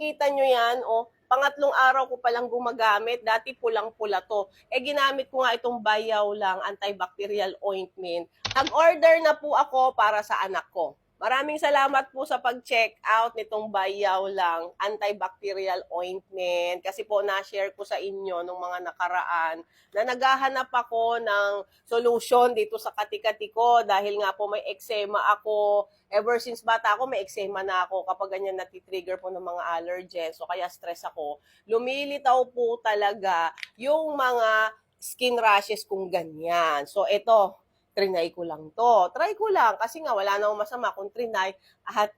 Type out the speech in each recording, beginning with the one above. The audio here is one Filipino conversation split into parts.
Kita nyo yan, pangatlong araw ko palang gumagamit, dati pulang-pula to. Ginamit ko nga itong Bayaw lang antibacterial ointment. Nag-order na po ako para sa anak ko. Maraming salamat po sa pag-check out nitong Bayaw lang antibacterial ointment kasi po na-share ko sa inyo nung mga nakaraan na naghahanap ako ng solution dito sa kati-kati ko dahil nga po may eczema ako. Ever since bata ako, may eczema na ako kapag ganyan natitrigger po ng mga allergens. So kaya stress ako. Lumilitaw po talaga yung mga skin rashes kung ganyan. So ito, trinay ko lang to. Try ko lang kasi nga wala namang masama kung trinay at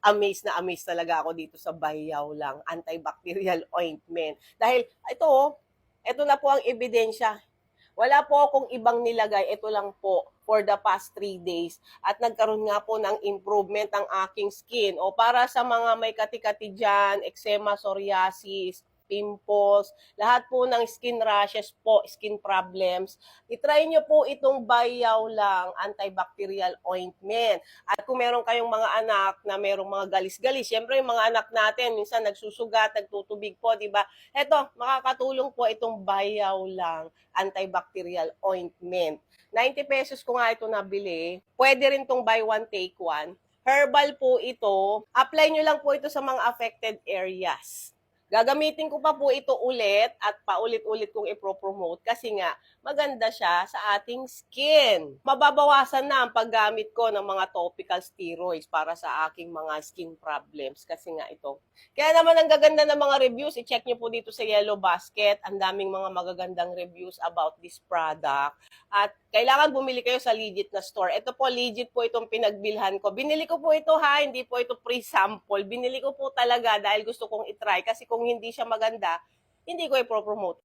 amazed na amazed talaga ako dito sa Bayaw lang antibacterial ointment. Dahil ito na po ang ebidensya. Wala po akong ibang nilagay, ito lang po for the past 3 days. At nagkaroon nga po ng improvement ang aking skin. O para sa mga may kati-kati dyan, eczema, psoriasis, pimples, lahat po ng skin rashes po, skin problems, itry nyo po itong Bayaw lang antibacterial ointment. At kung meron kayong mga anak na merong mga galis-galis, syempre yung mga anak natin, minsan nagsusugat, nagtutubig po, di ba? Eto, makakatulong po itong Bayaw lang antibacterial ointment. 90 pesos ko nga ito nabili. Pwede rin tong buy one, take one. Herbal po ito. Apply nyo lang po ito sa mga affected areas. Gagamitin ko pa po ito ulit at paulit-ulit kong ipropromote kasi nga maganda siya sa ating skin. Mababawasan na ang paggamit ko ng mga topical steroids para sa aking mga skin problems kasi nga ito. Kaya naman ang gaganda ng mga reviews, i-check nyo po dito sa Yellow Basket. Ang daming mga magagandang reviews about this product. At kailangan bumili kayo sa legit na store. Ito po, legit po itong pinagbilhan ko. Binili ko po ito hindi po ito pre-sample. Binili ko po talaga dahil gusto kong itry kasi kung hindi siya maganda, hindi ko i-promote.